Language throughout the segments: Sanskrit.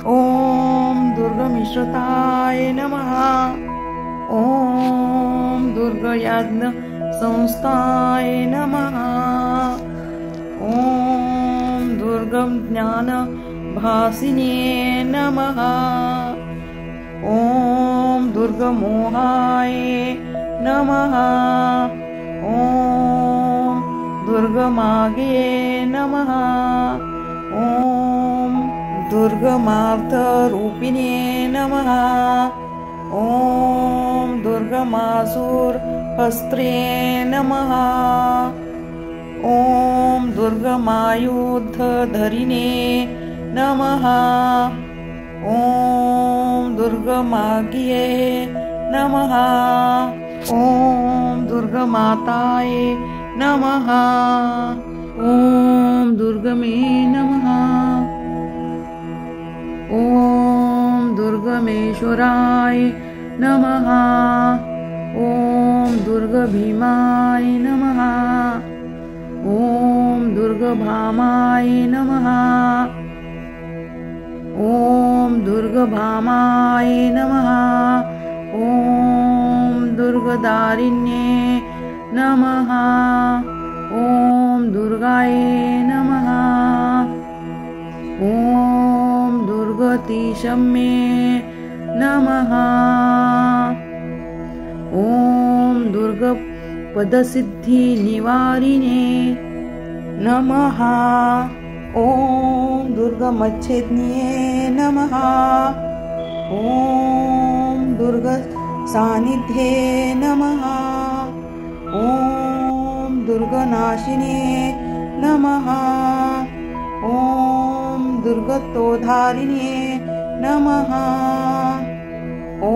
ॐ दुर्गमिश्रताय नमः। ॐ दुर्गयाज्ञ संस्थाय नमः। ॐ दुर्गं ज्ञान भासिने नमः। ॐ दुर्गमोहाय नमः। ॐ दुर्गमागे नमः। ॐ दुर्गमार्थरूपिणे नमः। ॐ दुर्गमासुरहस्त्रे नमः। ॐ दुर्गमायुधधरिणे नमः। ॐ दुर्गमाज्ञे नमः। ॐ दुर्गमाताय नमः। ॐ दुर्गमे नमः। ॐ दुर्गमेश्वराय नमः। ॐ दुर्गभीमाय नमः। ॐ दुर्गभामाय नमः। ॐ दुर्गभामाय नमः। ॐ दुर्गदारिण्ये नमः। ॐ दुर्गाय नमः। ॐ दुर्गतिशम्ये नमः। ॐ दुर्गपदसिद्धिनिवारिणे नमः। ॐ दुर्गमच्छेद्ये नमः। ॐ दुर्गसान्निध्ये नमः। ॐ दुर्गनाशिने नमः। ॐ दुर्गतोद्धारिणे नमः। ॐ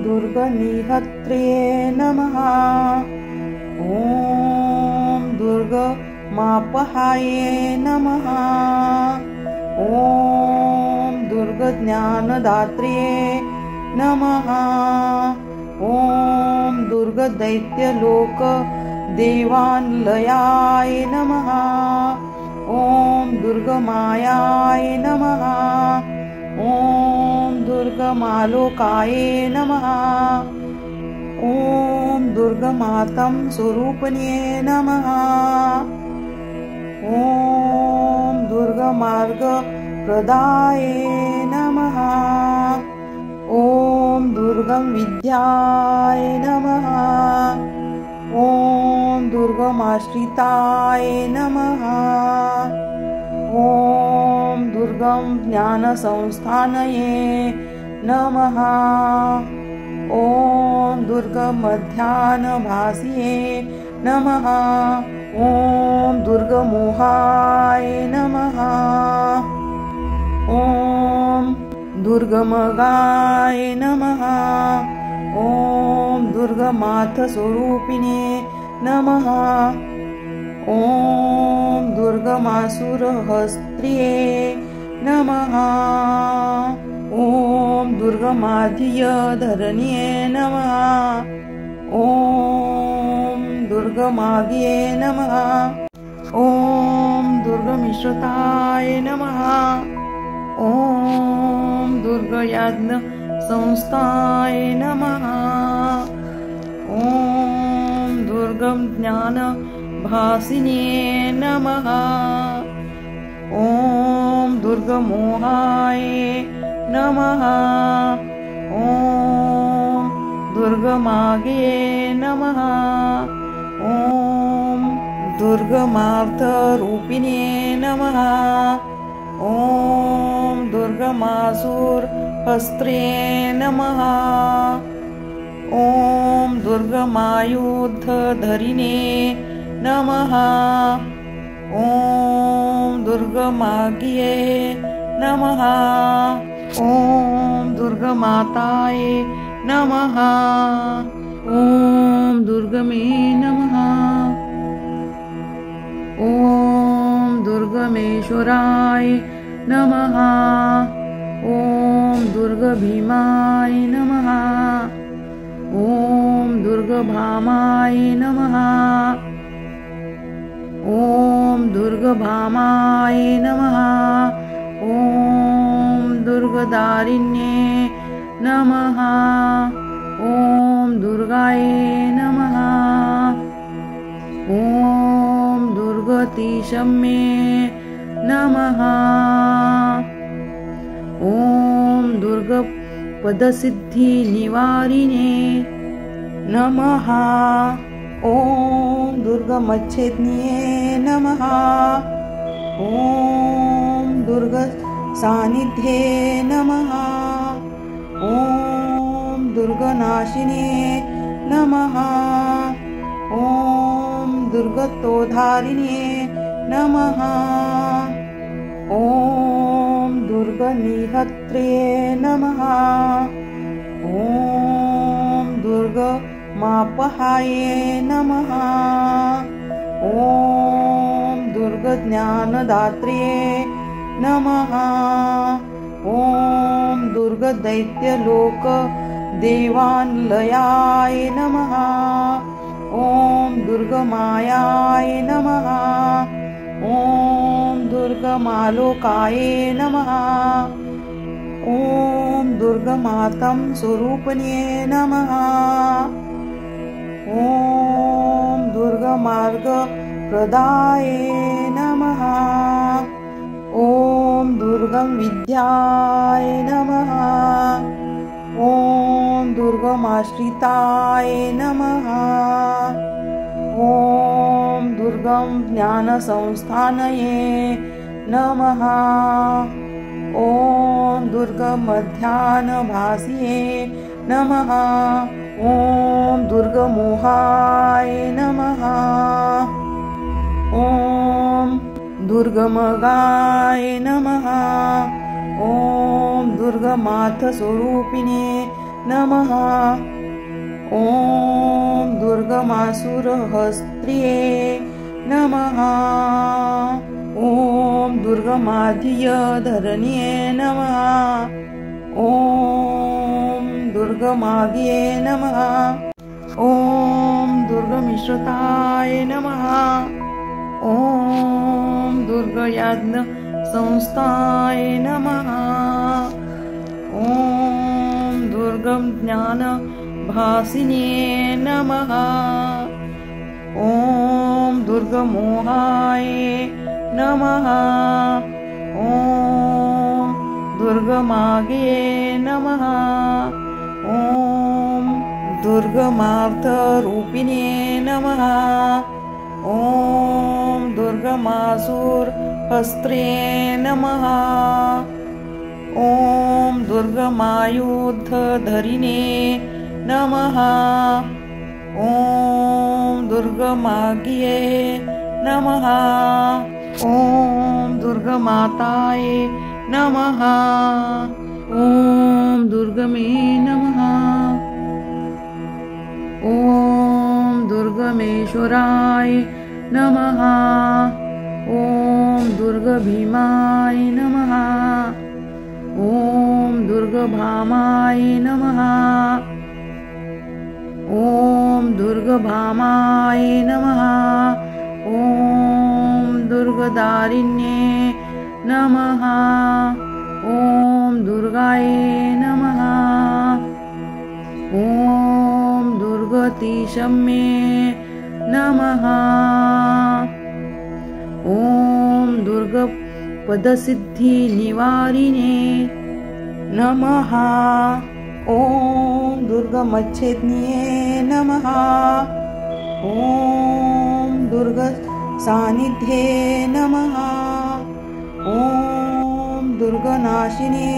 दुर्गनिहत्रे नमः। ॐ दुर्गमापहाय नमः। ॐ दुर्गज्ञानदात्रे नमः। ॐ दुर्गदैत्यलोकदेवालयाय नमः। ॐ दुर्गमायाय नमः। ॐ दुर्गमालोकाय नमः। ॐ दुर्गमातं स्वरूपिणे नमः। ॐ दुर्गमार्गप्रदाय नमः। ॐ दुर्गं विद्याय नमः। ॐ दुर्गमाश्रिताय नमः। ॐ दुर्गं ज्ञानसंस्थानये नमः। ॐ दुर्गमध्याह्नभासिये नमः। ॐ दुर्गमोहाय नमः। ॐ दुर्गमगाय नमः। ॐ दुर्गमार्थस्वरूपिणे नमः। ॐ दुर्गमासुरहस्त्रिये नमः। ॐ दुर्गमाधियधरण्ये नमः। ॐ दुर्गमाज्ञे नमः। ॐ दुर्गमिश्रताय नमः। ॐ दुर्गयाज्ञ संस्थाय नमः। ॐ दुर्गं ज्ञान भासिने नमः। ॐ दुर्गमोहाय नमः। ॐ दुर्गमागे नमः। ॐ दुर्गमार्थरूपिणे नमः। ॐ दुर्गमासुरहस्त्रे नमः। ॐ दुर्गमायुधधरिणे नमः। ॐ दुर्गमाज्ञे नमः। ॐ दुर्गमाताय नमः। ॐ दुर्गमे नमः। ॐ दुर्गमेश्वराय नमः। ॐ दुर्गभीमाय नमः। ॐ दुर्गभामाय नमः। ॐ दुर्गभामाय नमः। ॐ दुर्गदारिण्ये नमः। ॐ दुर्गाय नमः। ॐ दुर्गतिशम्ये नमः। ॐ दुर्गपदसिद्धिनिवारिणे नमः। ॐ दुर्गमच्छेद्न्ये नमः। ॐ दुर्गसान्निध्ये नमः। ॐ दुर्गनाशिने नमः। ॐ दुर्गतोद्धारिणे नमः। ॐ दुर्गनिहत्रे नमः। ॐ दुर्गमापहाये नमः। ॐ दुर्गज्ञानदात्रे नमः। ॐ दुर्गदैत्यलोकदेवालयाय नमः। ॐ दुर्गमायाय नमः। ॐ दुर्गमालोकाय नमः। ॐ दुर्गमातं स्वरूपिणे नमः। ॐ दुर्गमार्गप्रदाय नमः। ॐ दुर्गमविद्याय नमः। ॐ दुर्गमाश्रिताय नमः। ॐ दुर्गमज्ञानसंस्थानये नमः। ॐ दुर्गमध्याह्नभासिये नमः। ॐ दुर्गमोहाय नमः। ॐ दुर्गमगाय नमः। ॐ दुर्गमार्थस्वरूपिणे नमः। ॐ दुर्गमासुरहस्त्रिये नमः। ॐ दुर्गमाधियधरण्ये नमः। ॐ दुर्गमाग्ये नमः। ॐ दुर्गमिश्रताय नमः। ॐ दुर्गयज्ञसंस्थाय नमः। ॐ दुर्गमज्ञानभासिने नमः। ॐ दुर्गमोहाय नमः। ॐ दुर्गमागे नमः। ॐ दुर्गमार्थरूपिणे नमः। ॐ दुर्गमासुरहस्त्रे नमः। ॐ दुर्गमायुधधरिणे नमः। ॐ दुर्गमाग्ये नमः। ॐ दुर्गमाताय नमः। ॐ दुर्गमे नमः। ॐ दुर्गमेश्वराय नमः। ॐ दुर्गभीमाय नमः। ॐ दुर्गभामाय नमः। ॐ दुर्गभामाय नमः। ॐ दुर्गदारिण्ये नमः। ॐ दुर्गाय नमः। ॐ दुर्गतिशम्ये नमः। ॐ दुर्गपदसिद्धिनिवारिणे नमः। ॐ दुर्गमच्छेद्न्ये नमः। ॐ दुर्गसान्निध्ये नमः। ॐ दुर्गनाशिने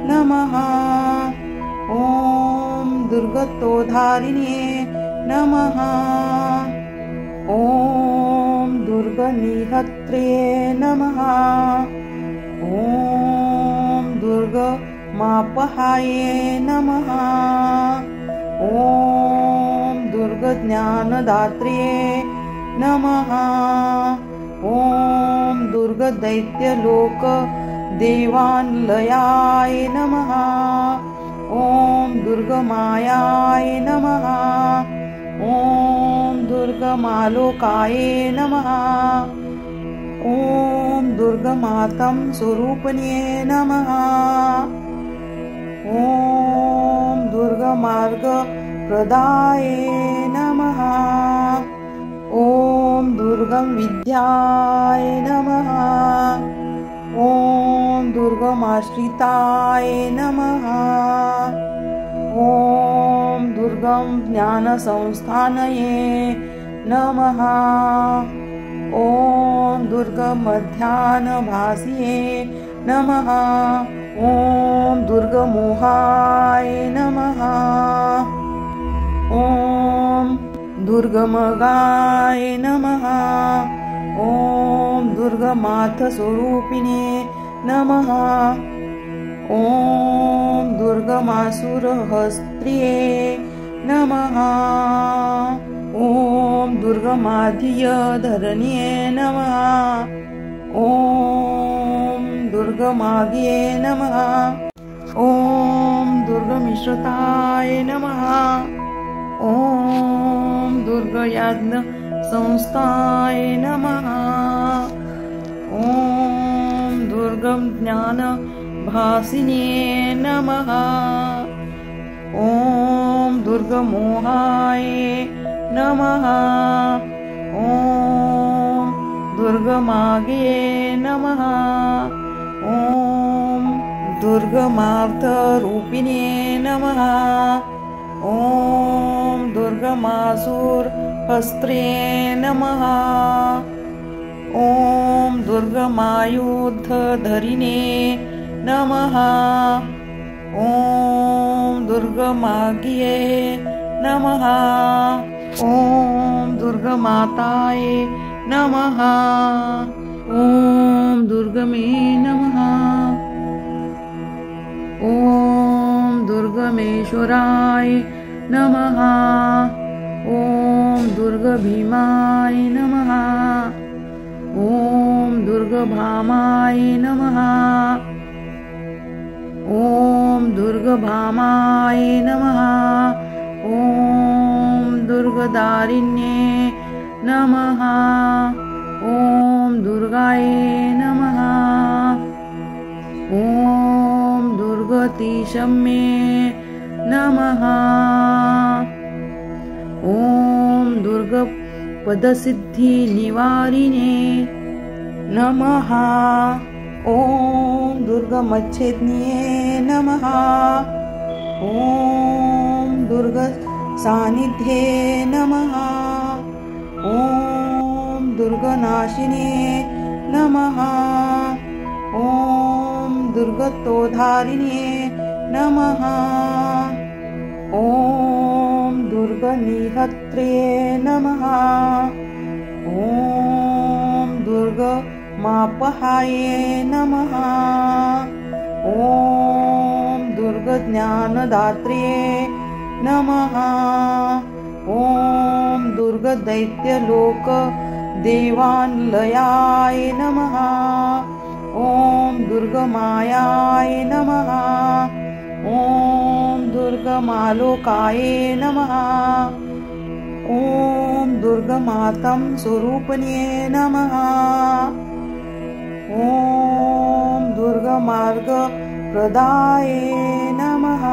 नमः। ॐ दुर्गतोद्धारिणे नमः। ॐ दुर्गनिहत्रे नमः। ॐ दुर्गमापहाये नमः। ॐ दुर्गज्ञानदात्रे नमः। ॐ दुर्गदैत्यलोकदेवालयाय नमः। ॐ दुर्गमायाय नमः। ॐ दुर्गमालोकाये नमः। ॐ दुर्गमातं स्वरूपिण्ये नमः। ॐ दुर्गमार्गप्रदाये नमः। ॐ दुर्गमविद्याय नमः। ॐ दुर्गमाश्रिताय नमः। ॐ दुर्गम ज्ञानसंस्थानये नमः। ॐ दुर्गमध्याह्नभासिये नमः। ॐ दुर्गमोहाय नमः। ॐ दुर्गमगाय नमः। ॐ दुर्गमार्थस्वरूपिणे नमः। ॐ दुर्गमासुरहस्त्रिये नमः। ॐ दुर्गमाधियधरण्ये नमः। ॐ दुर्गमाग्ये नमः। ॐ दुर्गमिश्रताय नमः। ॐ दुर्गयाज्ञसंस्थाय नमः। ॐ दुर्गमज्ञानभासिन्ये नमः। ॐ दुर्गमोहाय नमः। ॐ दुर्गमाग्ये नमः। ॐ दुर्गमार्थरूपिणे नमः। ॐ दुर्गमासुरहस्त्रे नमः। ॐ दुर्गमायुधधरिणे नमः। ॐ दुर्गमाग्ये नमः। ॐ दुर्गमाताय नमः। ॐ दुर्गमे नमः। ॐ दुर्गमेश्वराय नमः। ॐ दुर्गभीमाय नमः। ॐ दुर्गभामाय नमः। ॐ दुर्गभामाय नमः। ॐ दुर्गदारिण्ये नमः। ॐ दुर्गाय नमः। ॐ दुर्गतिशम्ये नमः। ॐ दुर्गपदसिद्धिनिवारिणे नमः। ॐ दुर्गमच्छेद्ये नमः। ॐ दुर्गसान्निध्ये नमः। ॐ दुर्गनाशिने नमः। ॐ दुर्गतोधारिणे नमः। ॐ दुर्गनिहत्रे नमः। ॐ दुर्गमापहाये नमः। ॐ दुर्गज्ञानदात्रे नमः। ॐ दुर्गदैत्यलोकदेवालयाय नमः। ॐ दुर्गमायाय नमः। ॐ दुर्गमालोकाये नमः। ॐ दुर्गमातं स्वरूपिणे नमः। ॐ दुर्गमार्गप्रदाये नमः।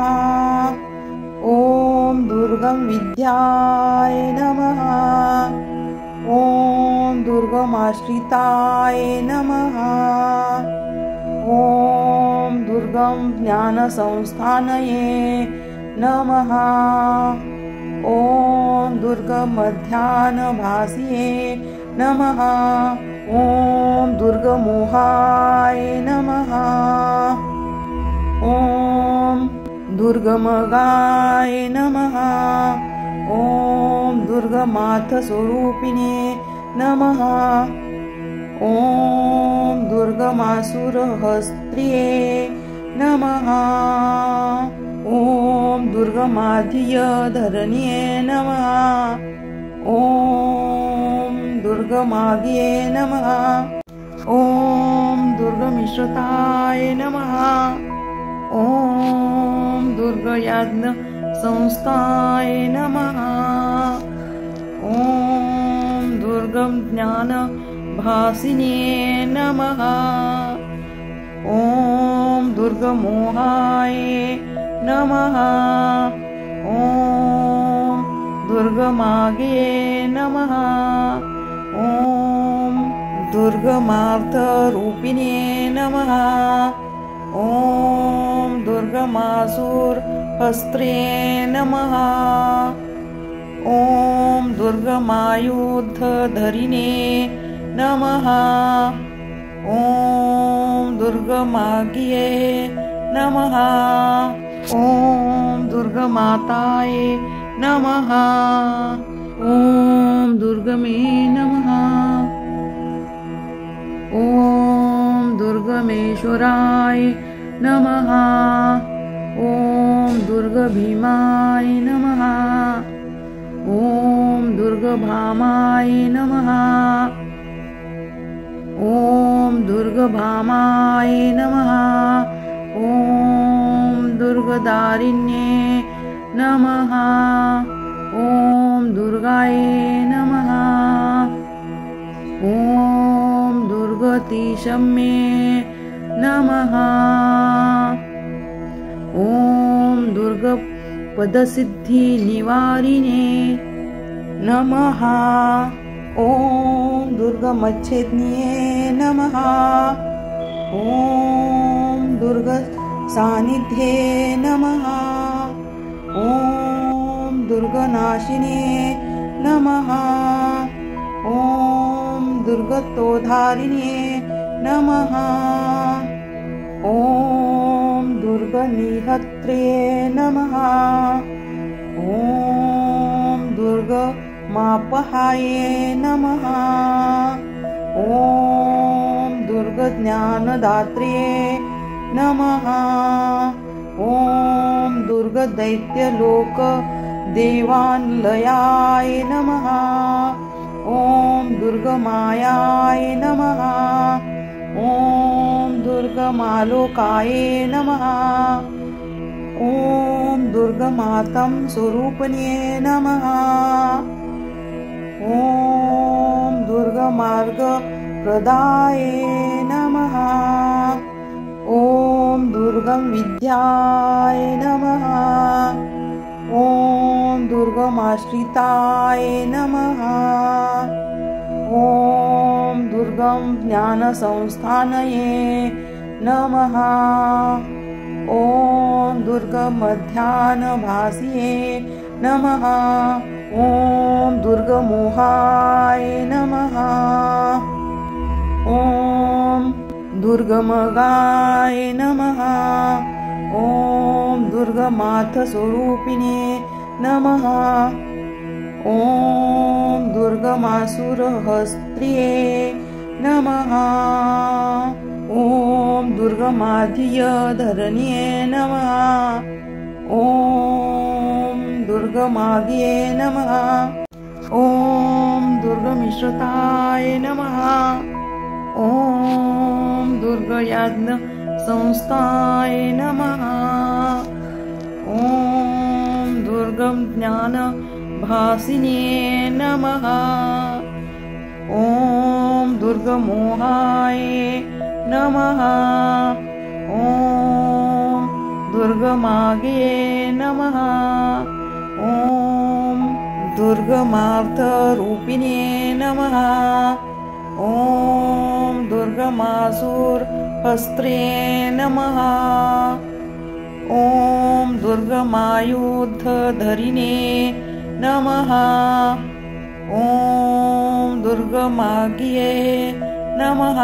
ॐ दुर्गमविद्याय नमः। ॐ दुर्गमाश्रिताय नमः। ॐ दुर्गम ज्ञानसंस्थानये नमः। ॐ दुर्गमध्याह्नभासिये नमः। ॐ दुर्गमोहाय नमः। ॐ दुर्गमगाय नमः। ॐ दुर्गमार्थस्वरूपिणे नमः। ॐ दुर्गमासुरहस्त्रिये नमः। ॐ दुर्गमाधियधरण्ये नमः। ॐ दुर्गमाग्ये नमः। ॐ दुर्गमिश्रताय नमः। ॐ दुर्गयाज्ञसंस्थाय नमः। ॐ दुर्गं ज्ञानभासिन्ये नमः। ॐ दुर्गमोहाय नमः। ॐ दुर्गमागे नमः। ॐ दुर्गमार्थरूपिणे नमः। ॐ दुर्गमासुरहस्त्रे नमः। ॐ दुर्गमायुधधरिणे नमः। ॐ दुर्गमाज्ञे नमः। ॐ दुर्गमाताय नमः। ॐ दुर्गमे नमः। ॐ दुर्गमेश्वराय नमः। ॐ दुर्गभीमाय नमः। ॐ दुर्गभामाय नमः। ॐ दुर्गभामाय नमः। ॐ दुर्गदारिण्ये नमः। ॐ दुर्गाय नमः। ॐ दुर्गतिशम्ये नमः। ॐ दुर्गपदसिद्धिनिवारिणे नमः। ॐ दुर्गमच्छेद्ये नमः। ॐ दुर्गसान्निध्ये नमः। ॐ दुर्गनाशिने नमः। ॐ दुर्गतोधारिणे नमः। ॐ दुर्गनिहत्रे नमः। ॐ दुर्गमापहाय नमः। ॐ दुर्गज्ञानदात्रे नमः। ॐ दुर्गदैत्यलोकदेवालयाय नमः। ॐ दुर्गमायाय नमः। ॐ दुर्गमालोकाय नमः। ॐ दुर्गमातं स्वरूपिणे नमः। ॐ दुर्गमार्गप्रदाय नमः। ॐ दुर्गं विद्याय नमः। ॐ दुर्गमाश्रिताय नमः। ॐ दुर्गं ज्ञानसंस्थानये नमः। ॐ दुर्गमध्याह्नभासिये नमः। ॐ दुर्गमोहाय नमः। ॐ दुर्गमगाय नमः। ॐ दुर्गमाथस्वरूपिणे नमः। ॐ दुर्गमासुरहस्त्रिये नमः। ॐ दुर्गमाधियधरण्ये नमः। ॐ दुर्गमागे नमः। ॐ दुर्गमिश्रताय नमः। ॐ दुर्गयाज्ञसंस्थाय नमः। ॐ दुर्गं ज्ञानभासिन्ये नमः। ॐ दुर्गमोहाय नमः। ॐ दुर्गमागे नमः। ॐ दुर्गमार्थरूपिणे नमः। ॐ दुर्गमासुरहस्त्रे नमः। ॐ दुर्गमायुधधरिणे नमः। ॐ दुर्गमाज्ञे नमः।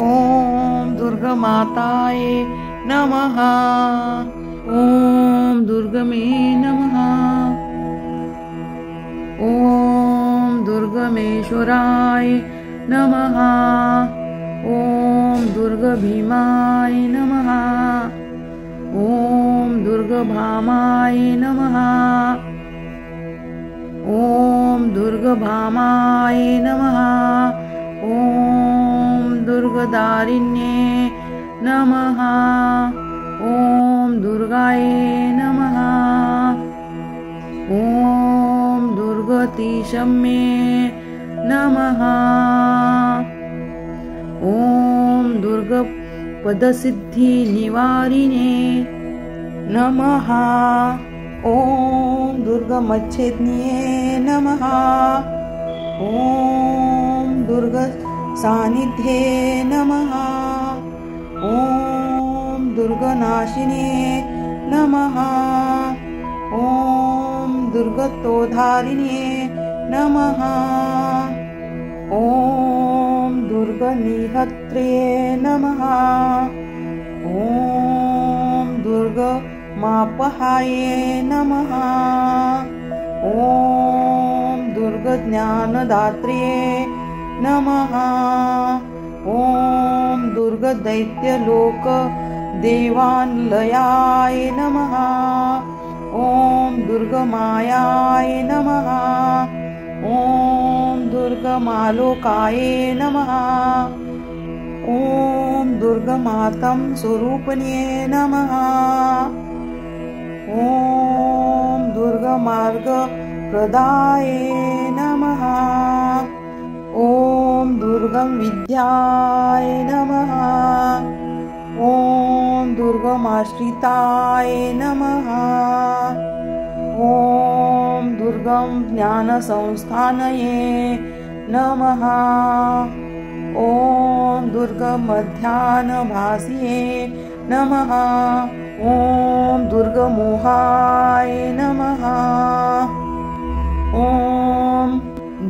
ॐ दुर्गमाताय नमः। ॐ दुर्गमे नमः। ॐ दुर्गमेश्वराय नमः। ॐ दुर्गभीमाय नमः। ॐ दुर्गभामाय नमः। ॐ दुर्गभामाय नमः। ॐ दुर्गदारिण्ये नमः। ॐ दुर्गाय नमः। ॐ दुर्गतिशम्ये नमः। ॐ दुर्गपदसिद्धिनिवारिणे नमः। ॐ दुर्गमच्छेदिन्ये नमः। ॐ दुर्गसान्निध्ये नमः। ॐ दुर्गनाशिने नमः। ॐ दुर्गतोद्धारिणे नमः। ॐ दुर्गनिहत्रे नमः। ॐ दुर्गमापहाये नमः। ॐ दुर्गज्ञानदात्रे नमः। ॐ दुर्गदैत्यलोकदेवालयाय नमः। ॐ दुर्गमायाय नमः। ॐ दुर्गमालोकाय नमः। ॐ दुर्गमातं स्वरूपिणे नमः। ॐ दुर्गमार्गप्रदाय नमः। ॐ दुर्गमविद्याय नमः। ॐ दुर्गमाश्रिताय नमः। ॐ दुर्गमज्ञानसंस्थानये नमः। ॐ दुर्गमध्याह्नभासिये नमः। ॐ दुर्गमोहाय नमः। ॐ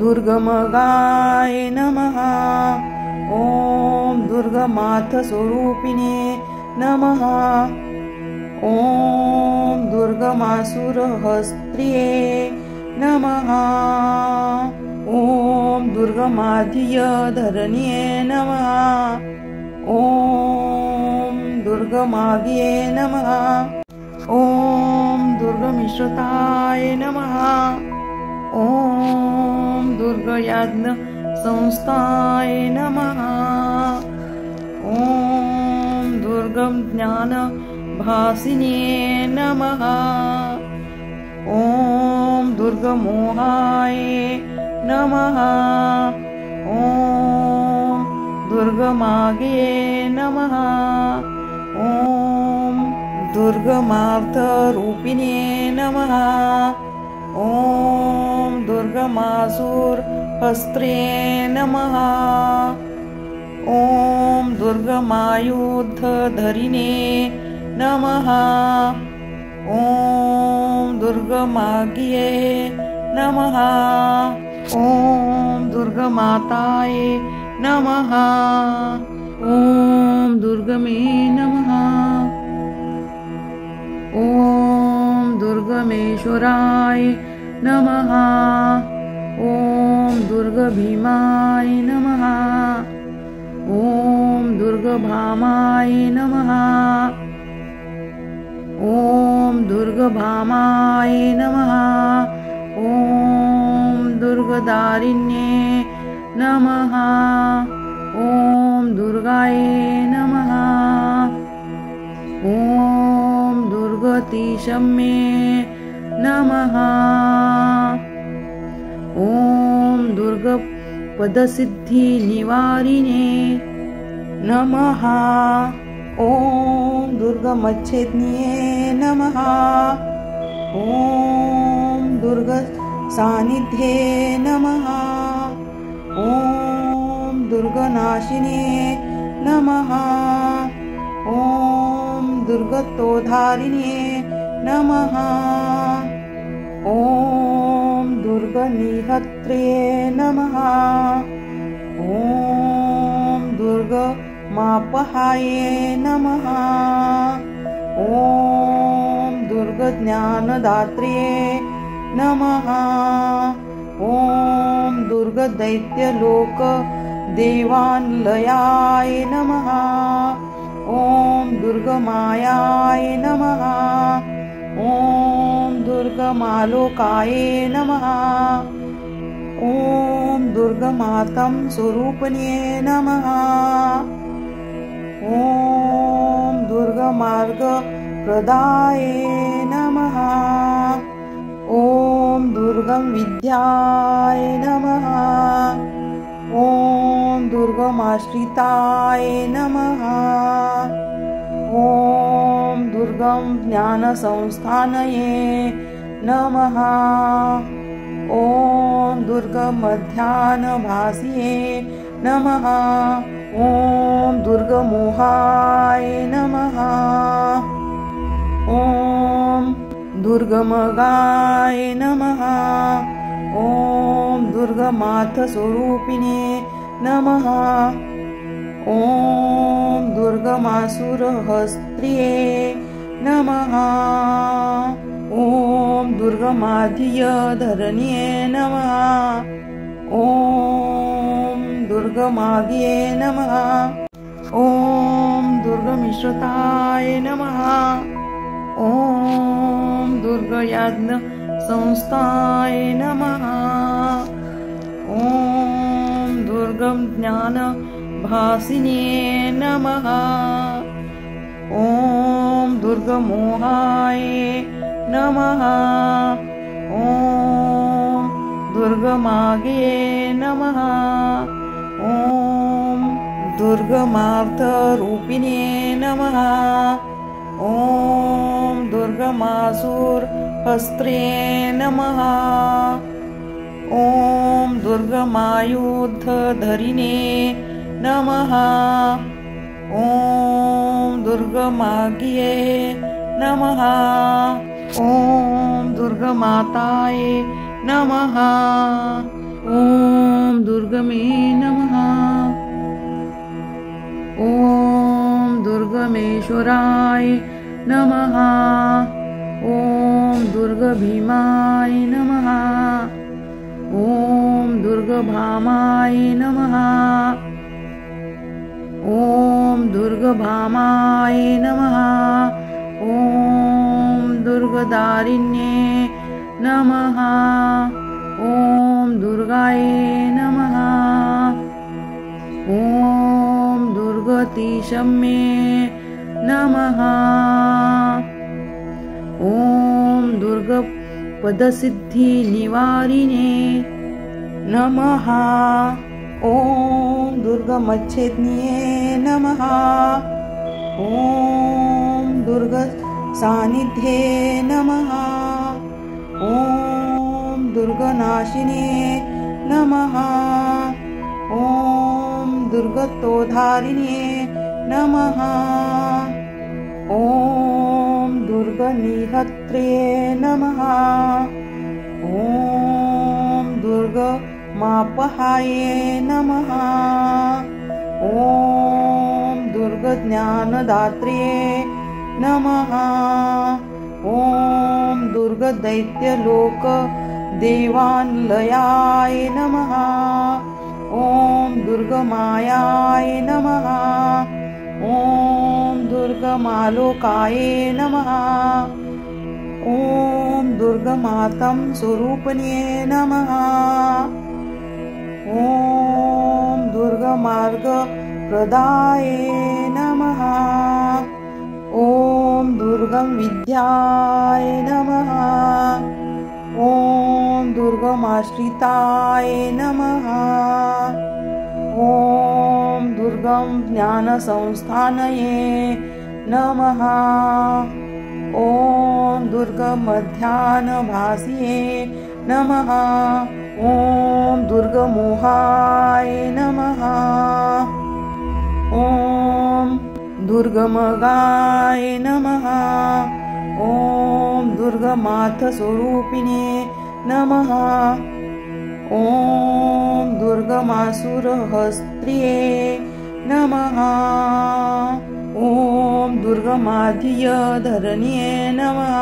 दुर्गमगाय नमः। ॐ दुर्गमार्थस्वरूपिणे नमः। ॐ दुर्गमासुरहस्त्रिये नमः। ॐ दुर्गमाधियधरण्ये नमः। ॐ दुर्गमाग्ये नमः। ॐ दुर्गमिश्रताय नमः। ॐ दुर्गयाज्ञसंस्थाय नमः। ॐ दुर्गमज्ञानभासिने नमः। ॐ दुर्गमोहाय नमः। ॐ दुर्गमागे नमः। ॐ दुर्गमार्थरूपिणे नमः। ॐ दुर्गमासुरहस्त्रे नमः। ॐ दुर्गमायुधधरिणे नमः। ॐ दुर्गमाग्ये नमः। ॐ दुर्गमाताय नमः। ॐ दुर्गमे नमः। ॐ दुर्गमेश्वराय नमः। ॐ दुर्गभीमाय नमः। ॐ दुर्गभामाय नमः। ॐ दुर्गभामाय नमः। ॐ दुर्गदारिण्ये नमः। ॐ दुर्गाय नमः। ॐ दुर्गतिशम्ये नमः। ॐ दुर्गपदसिद्धिनिवारिणे नमः। ॐ दुर्गमच्छेदिन्ये नमः। ॐ दुर्गसान्निध्ये नमः। ॐ दुर्गनाशिने नमः। ॐ दुर्गतोद्धारिणे नमः। ॐ दुर्गनिहत्रे नमः। ॐ दुर्गमापहाये नमः। ॐ दुर्गज्ञानदात्रे नमः। ॐ दुर्गदैत्यलोकदेवालयाय नमः। ॐ दुर्गमायाय नमः। ॐ दुर्गमालोकाय नमः। ॐ दुर्गमातं स्वरूपिणे नमः। ॐ दुर्गमार्गप्रदाय नमः। ॐ दुर्गमविद्याय नमः। दुर्गमाश्रिताय नमः। ॐ दुर्गं ज्ञानसंस्थानये नमः। ॐ दुर्गमध्याह्नभासिये नमः। ॐ दुर्गमोहाय नमः। ॐ दुर्गमगाय नमः। ॐ दुर्गमार्थस्वरूपिणे नमः। ॐ दुर्गमासुरहस्त्रिये नमः। ॐ दुर्गमाधियधरण्ये नमः। ॐ दुर्गमाग्ये नमः। ॐ दुर्गमिश्रताय नमः। ॐ दुर्गयाज्ञसंस्थाय नमः। ॐ दुर्गं ज्ञानभासिने नमः। ॐ दुर्गमोहाय नमः। ॐ दुर्गमागे नमः। ॐ दुर्गमार्थरूपिणे नमः। ॐ दुर्गमासुरहस्त्रे नमः। ॐ दुर्गमायुधधरिणे नमः। ॐ दुर्गमाग्ये नमः। ॐ दुर्गमाताय नमः। ॐ दुर्गमे नमः। ॐ दुर्गमेश्वराय नमः। ॐ दुर्गभीमाय नमः। ॐ दुर्गभामाय नमः। ॐ दुर्गभामाय नमः। ॐ दुर्गदारिण्ये नमः। ॐ दुर्गाय नमः। ॐ दुर्गतिशम्ये नमः। ॐ दुर्गपदसिद्धिनिवारिणे नमः। ॐ दुर्गमच्छेद्ये नमः। ॐ दुर्गसान्निध्ये नमः। ॐ दुर्गनाशिने नमः। ॐ दुर्गतोधारिणे नमः। ॐ दुर्गनिहत्रे नमः। ॐ दुर्गमापहाय नमः। ॐ दुर्गज्ञानदात्रे नमः। ॐ दुर्गदैत्यलोकदेवालयाय नमः। ॐ दुर्गमायाय नमः। ॐ दुर्गमालोकाय नमः। ॐ दुर्गमातं स्वरूपिणे नमः। ॐ दुर्गमार्गप्रदाय नमः। ॐ दुर्गं विद्याय नमः। ॐ दुर्गमाश्रिताय नमः। ॐ दुर्गं ज्ञानसंस्थानये नमः। ॐ दुर्गमध्याह्नभासिये नमः। ॐ दुर्गमोहाय नमः। ॐ दुर्गमगाय नमः। ॐ दुर्गमार्थस्वरूपिणे नमः। ॐ दुर्गमासुरहस्त्रिये नमः। ॐ दुर्गमाधियधरण्ये नमः।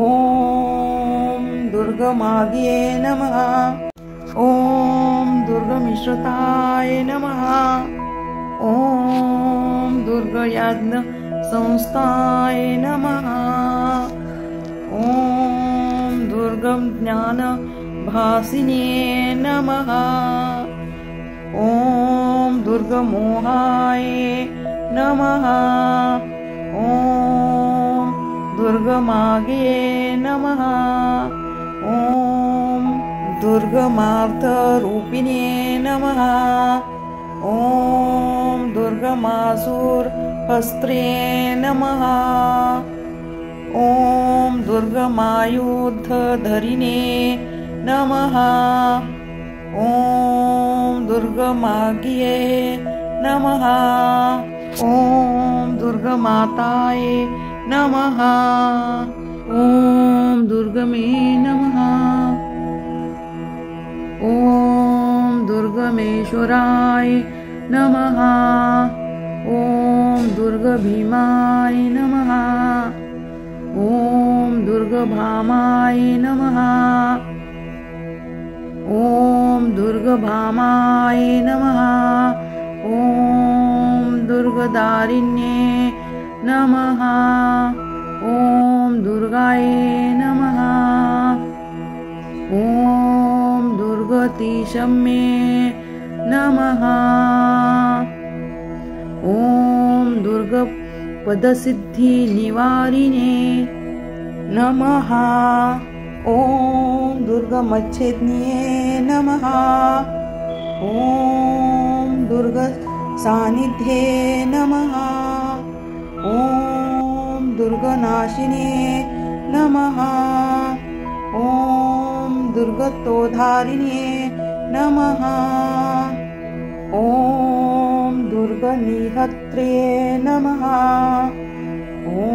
ॐ दुर्गमाग्ये नमः। ॐ दुर्गमिश्रताय नमः। ॐ दुर्गयाज्ञसंस्थाय नमः। ॐ दुर्गं ज्ञानभासिने नमः। ॐ दुर्गमोहाय नमः। ॐ दुर्गमागे नमः। ॐ दुर्गमार्थरूपिणे नमः। ॐ दुर्गमासुरहस्त्रे नमः। ॐ दुर्गमायुधधरिणे नमः। ॐ दुर्गमाज्ञे नमः। ॐ दुर्गमाताये नमः। ॐ दुर्गमे नमः। ॐ दुर्गमेश्वराय नमः। ॐ दुर्गभीमाय नमः। ॐ दुर्गभामाय नमः। ॐ दुर्गभामाय नमः। ॐ दुर्गदारिण्ये नमः। ॐ दुर्गाय नमः। ॐ दुर्गतिशम्ये नमः। ॐ दुर्गपदसिद्धिनिवारिणे नमः। ॐ दुर्गमच्छेद्ये नमः। ॐ दुर्गसान्निध्ये नमः। ॐ दुर्गनाशिने नमः। ॐ दुर्गतोधारिणे नमः। ॐ दुर्गनिहत्रे नमः। ॐ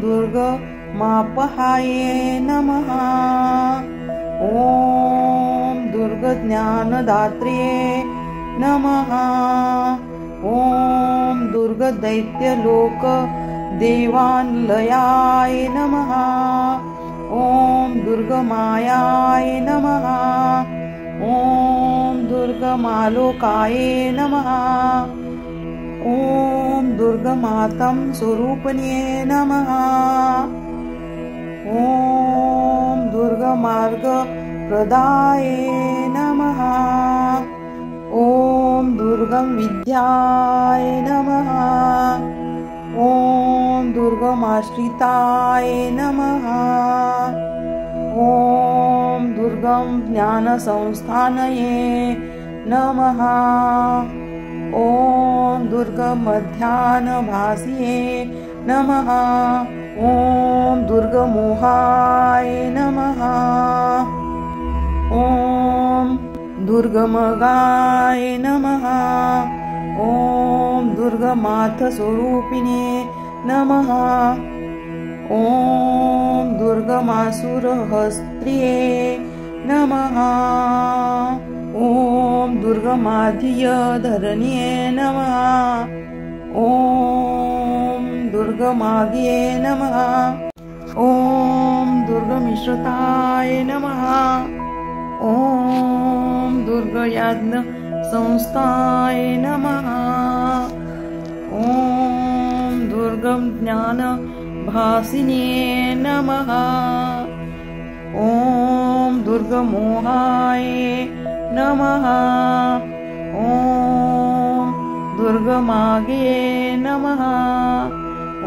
दुर्गमापहाये नमः। ॐ दुर्गज्ञानदात्रे नमः। ॐ दुर्गदैत्यलोकदेवालयाय नमः। ॐ दुर्गमायाय नमः। ॐ दुर्गमालोकाय नमः। ॐ दुर्गमातं स्वरूपिणे नमः। ॐ दुर्गमार्गप्रदाय नमः। ॐ दुर्गमविद्याय नमः। ॐ दुर्गमाश्रिताय नमः। ॐ दुर्गमज्ञानसंस्थानये नमः। ॐ दुर्गमध्याह्नभासिये नमः। ॐ दुर्गमोहाय नमः। ॐ दुर्गमगाय नमः। ॐ दुर्गमार्थस्वरूपिणे नमः। ॐ दुर्गमासुरहस्त्रे नमः। ॐ दुर्गमाधियधरण्ये नमः। ॐ दुर्गमाज्ञे नमः। ॐ दुर्गमिश्रताय नमः। ॐ दुर्गयज्ञसंस्थाय नमः। ॐ दुर्गमज्ञानभासिने नमः। ॐ दुर्गमोहाय नमः। ॐ दुर्गमागे नमः।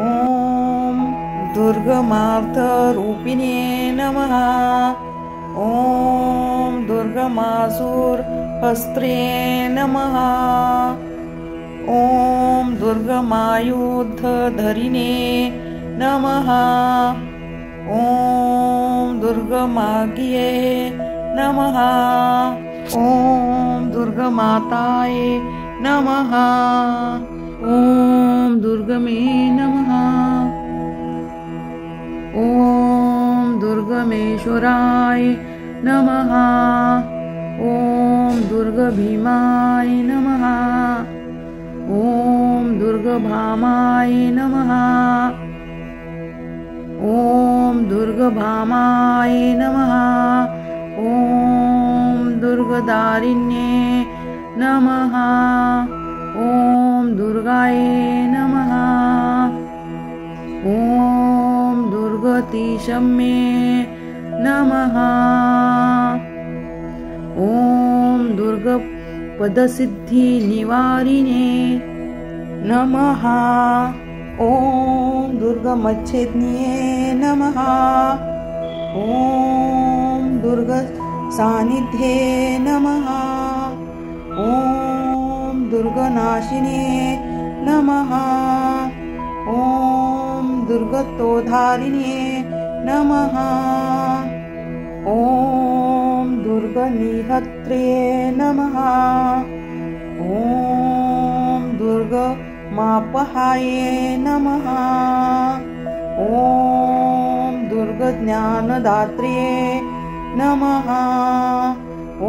ॐ दुर्गमार्थरूपिणे नमः। ॐ दुर्गमासुरहस्त्रे नमः। ॐ दुर्गमायुधधरिणे नमः। ॐ दुर्गमाज्ञे नमः। ॐ दुर्गमाताये नमः। ॐ दुर्गमे नमः। ॐ दुर्गमेश्वराय नमः। ॐ दुर्गभीमाय नमः। ॐ दुर्गभामाय नमः। ॐ दुर्गभामाय नमः। ॐ दुर्गदारिण्ये नमः। ॐ दुर्गाय नमः। ॐ दुर्गतिशम्ये नमः। ॐ दुर्गपदसिद्धिनिवारिणे नमः। ॐ दुर्गमच्छेद्ये नमः। ॐ दुर्गसान्निध्ये नमः। ॐ दुर्गनाशिने नमः। ॐ दुर्गतोद्धारिणे नमः। ॐ दुर्गनिहत्रे नमः। ॐ दुर्गमापहाये नमः। ॐ दुर्गज्ञानदात्रे नमः। ॐ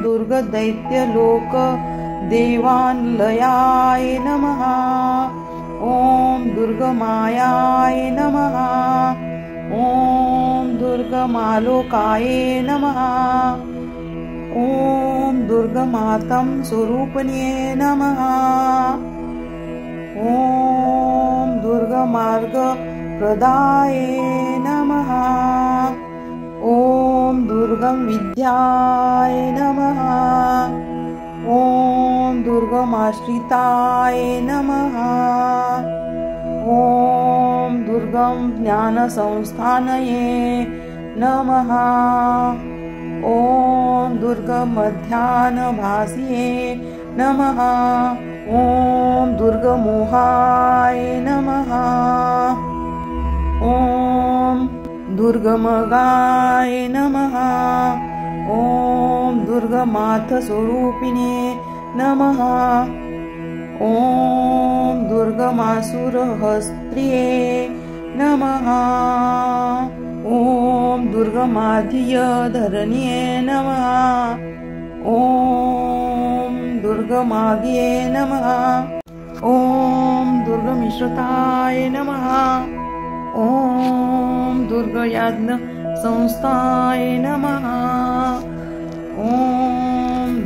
दुर्गदैत्यलोकदेवालयाय नमः। ॐ दुर्गमायाय नमः। ॐ दुर्गमालोकाय नमः। ॐ दुर्गमातं स्वरूपिणे नमः। ॐ दुर्गमार्गप्रदाय नमः। ॐ दुर्गमविद्याय नमः। ॐ दुर्गमाश्रिताय नमः। ॐ दुर्गमज्ञानसंस्थानये नमः। ॐ दुर्गमध्याह्नभासिये नमः। ॐ दुर्गमोहाय नमः। ॐ दुर्गमगाय नमः। ॐ दुर्गमार्थस्वरूपिणे नमः। ॐ दुर्गमासुरहस्त्रिये नमः। ॐ दुर्गमाधियधरण्ये नमः। ॐ दुर्गमाग्ये नमः। ॐ दुर्गमिश्रताय नमः। ॐ दुर्गयाज्ञसंस्थाय नमः। ॐ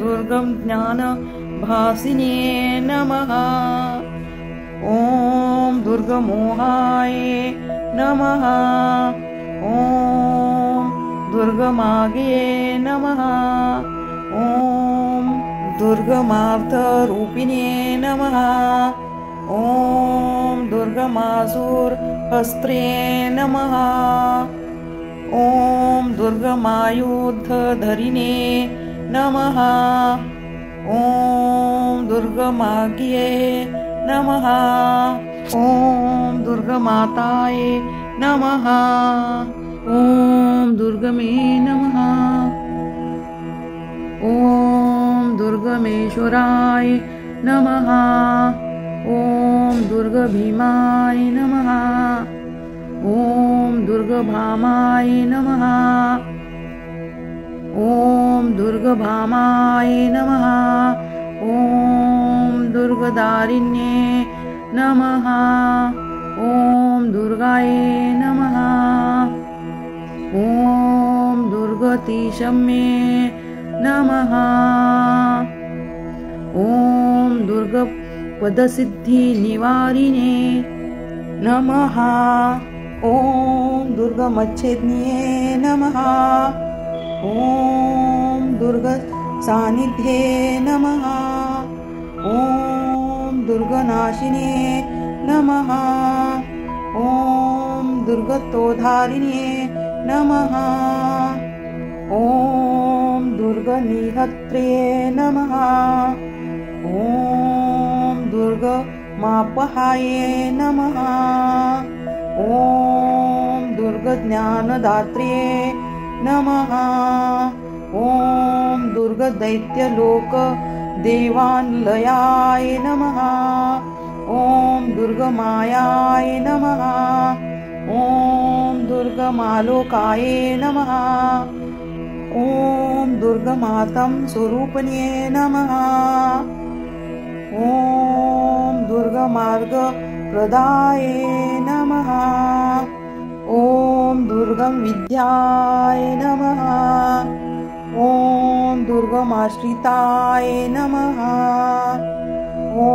दुर्गमज्ञानभासिने नमः। ॐ दुर्गमोहाय नमः। ॐ दुर्गमाग्ये नमः। ॐ दुर्गमार्थरूपिणे नमः। ॐ दुर्गमासुरहस्त्रे नमः। ॐ दुर्गमायुधधरिणे नमः। ॐ दुर्गमाग्ये नमः। ॐ दुर्गमाताय नमः। ॐ दुर्गमे नमः। ॐ दुर्गमेश्वराय नमः। ॐ दुर्गभीमाय नमः। ॐ दुर्गभामाय नमः। ॐ दुर्गभामाय नमः। ॐ दुर्गदारिण्ये नमः। ॐ दुर्गाय नमः। ॐ दुर्गतिशम्ये नमः। ॐ दुर्गपदसिद्धिनिवारिणे नमः। ॐ दुर्गमच्छेदिने नमः। ॐ दुर्गसान्निध्ये नमः। ॐ दुर्गनाशिने नमः। ॐ दुर्गतोद्धारिणे नमः। ॐ दुर्गनिहत्रे नमः। ॐ दुर्गमापहाये नमः। ॐ दुर्गज्ञानदात्रे नमः। ॐ दुर्गदैत्यलोकदेवालयाय नमः। ॐ दुर्गमायाय नमः। ॐ दुर्गमालोकाय नमः। ॐ दुर्गमातं स्वरूपिणे नमः। ॐ दुर्गमार्गप्रदाय नमः। ॐ दुर्गमविद्याय नमः। ॐ दुर्गमाश्रिताय नमः। ॐ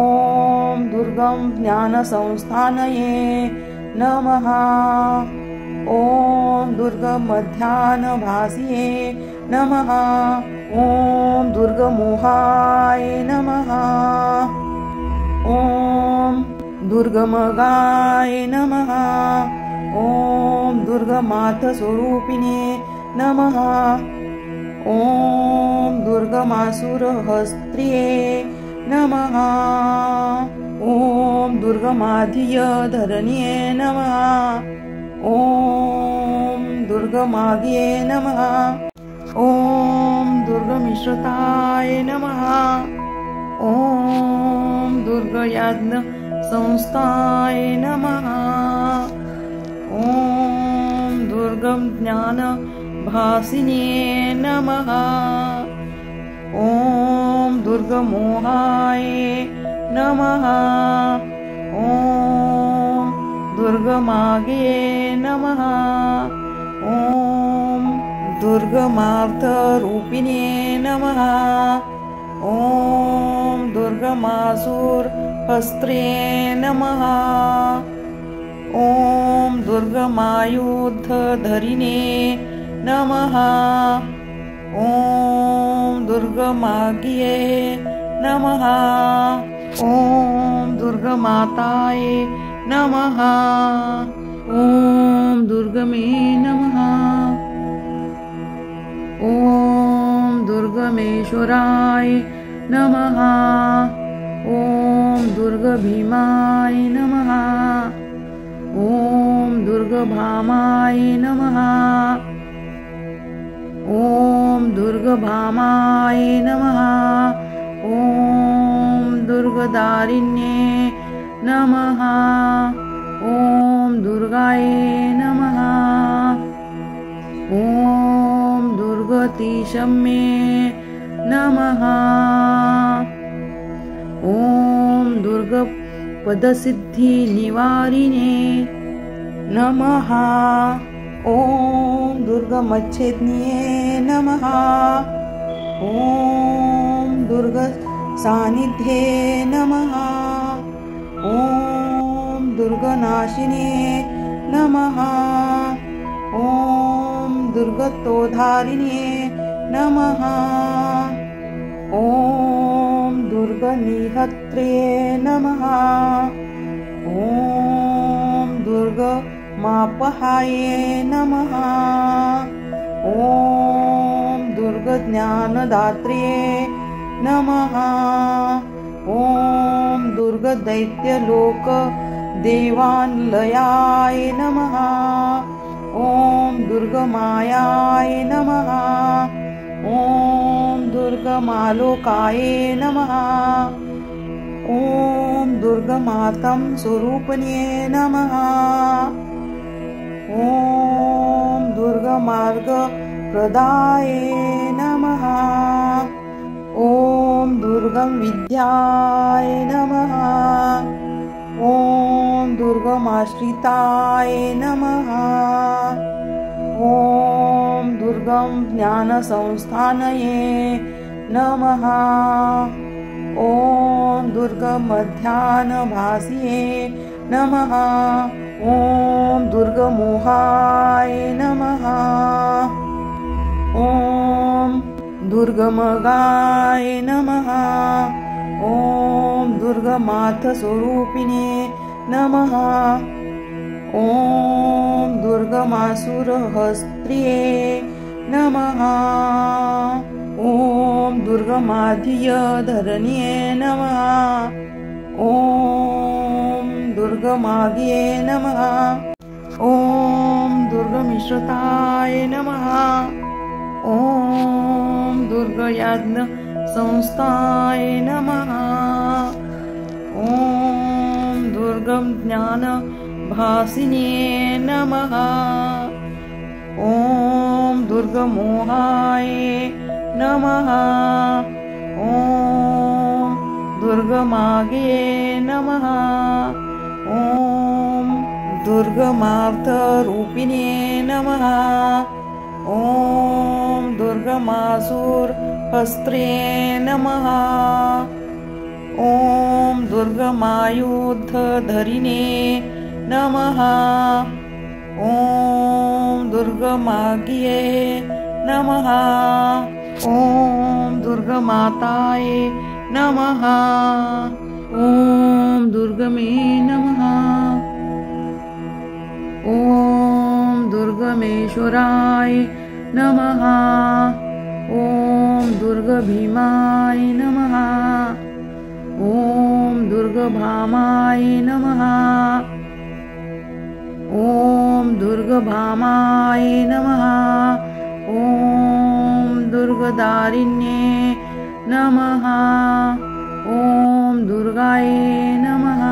दुर्गमज्ञानसंस्थानये नमः। ॐ दुर्गमध्याह्नभासिये नमः। ॐ दुर्गमोहाय नमः। ॐ दुर्गमगाय नमः। ॐ दुर्गमार्थस्वरूपिणे नमः। ॐ दुर्गमासुरहस्त्रिये नमः। ॐ दुर्गमाधियधरण्ये नमः। ॐ दुर्गमाग्ये नमः। ॐ दुर्गमिश्रताय नमः। ॐ दुर्गयाज्ञसंस्थाय नमः। ॐ दुर्गज्ञानभासिन्ये नमः। ॐ दुर्गमोहाय नमः। ॐ दुर्गमाग्ये नमः। ॐ दुर्गमार्थरूपिणे नमः। ॐ दुर्गमासुरहस्त्रे नमः। ॐ दुर्गमायुधधरिणे नमः। ॐ दुर्गमाग्ये नमः। ॐ दुर्गमाताय नमः। ॐ दुर्गमे नमः। ॐ दुर्गमेश्वराय नमः। ॐ दुर्गभीमाय नमः। ॐ दुर्गभामाय नमः। ॐ दुर्गभामाय नमः। ॐ दुर्गदारिण्ये नमः। ॐ दुर्गाय नमः। ॐ दुर्गतिशम्ये नमः। ॐ दुर्गपदसिद्धिनिवारिणे नमः। ॐ दुर्गमच्छेद्ये नमः। ॐ दुर्गसान्निध्ये नमः। ॐ दुर्गनाशिने नमः। ॐ दुर्गतोधारिणे नमः। ॐ दुर्गनिहत्रे नमः। ॐ दुर्गमापहाये नमः। ॐ दुर्गज्ञानदात्रे नमः। ॐ दुर्गदैत्यलोकदेवालयाय नमः। ॐ दुर्गमायाय नमः। ॐ दुर्गमालोकाय नमः। ॐ दुर्गमातं स्वरूपिणे नमः। ॐ दुर्गमार्गप्रदाय नमः। ॐ दुर्गमविद्याय नमः। ॐ दुर्गमाश्रिताय नमः। ॐ दुर्गमज्ञानसंस्थानये नमः। ॐ दुर्गमध्याह्नभासिये नमः। ॐ दुर्गमोहाय नमः। ॐ दुर्गमगाय नमः। ॐ दुर्गमार्थस्वरूपिणे नमः। ॐ दुर्गमासुरहस्त्रिये नमः। ॐ दुर्गमाधियधरण्ये नमः। ॐ दुर्गमाग्ये नमः। ॐ दुर्गमिश्रताय नमः। ॐ दुर्गयाज्ञसंस्थाय नमः। ॐ दुर्गज्ञानभासिन्ये नमः। ॐ दुर्गमोहाय नमः। ॐ दुर्गमाग्ये नमः। ॐ दुर्गमार्थरूपिणे नमः। ॐ दुर्गमासुरहस्त्रे नमः। ॐ दुर्गमायुधधरिणे नमः। ॐ दुर्गमाग्ये नमः। ॐ दुर्गमाताय नमः। ॐ दुर्गमे नमः। ॐ दुर्गमेश्वराय नमः। ॐ दुर्गभीमाय नमः। ॐ दुर्गभामाय नमः। ॐ दुर्गभामाय नमः। ॐ दुर्गदारिण्ये नमः। ॐ दुर्गाय नमः।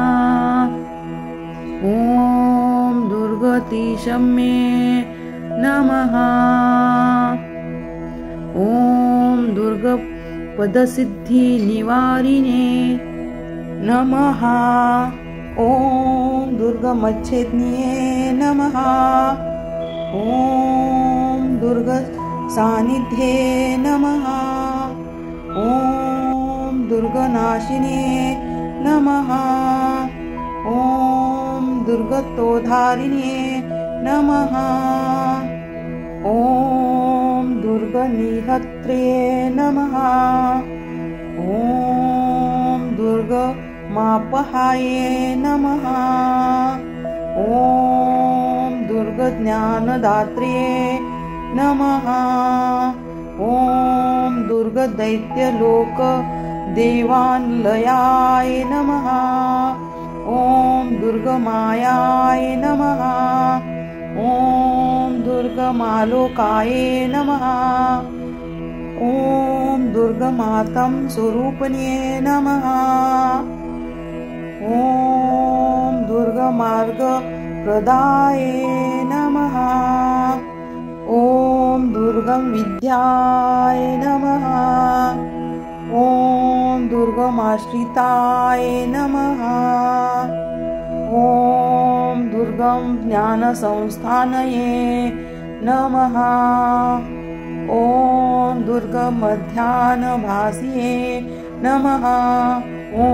ॐ दुर्गतिशम्ये नमः। ॐ दुर्गपदसिद्धिनिवारिणे नमः। ॐ दुर्गमच्छेद्न्ये नमः। ॐ दुर्गसान्निध्ये नमः। ॐ दुर्गनाशिने नमः। ॐ दुर्गतोद्धारिणे नमः। ॐ दुर्गनिहत्रे नमः। ॐ दुर्गमापहाये नमः। ॐ दुर्गज्ञानदात्रे नमः। ॐ दुर्गदैत्यलोकदेवालयाय नमः। ॐ दुर्गमायाय नमः। ॐ दुर्गमालोकाय नमः। ॐ दुर्गमातं स्वरूपिणे नमः। ॐ दुर्गमार्गप्रदाय नमः। ॐ दुर्गमविद्याय नमः। ॐ दुर्गमाश्रिताय नमः। ॐ दुर्गमज्ञानसंस्थानये नमः। ॐ दुर्गमध्याह्नभासिये नमः। ॐ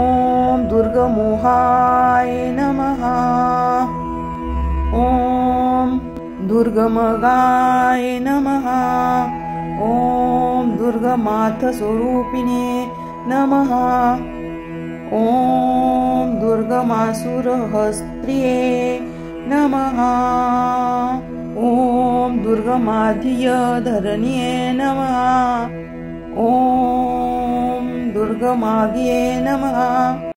दुर्गमोहाय नमः। ॐ दुर्गमगाय नमः। ॐ दुर्गमाथस्वरूपिणे नमः। ॐ दुर्गमासुरहस्त्रिये नमः। ॐ दुर्गमाधियधरण्ये नमः। ॐ दुर्गमाग्ये नमः।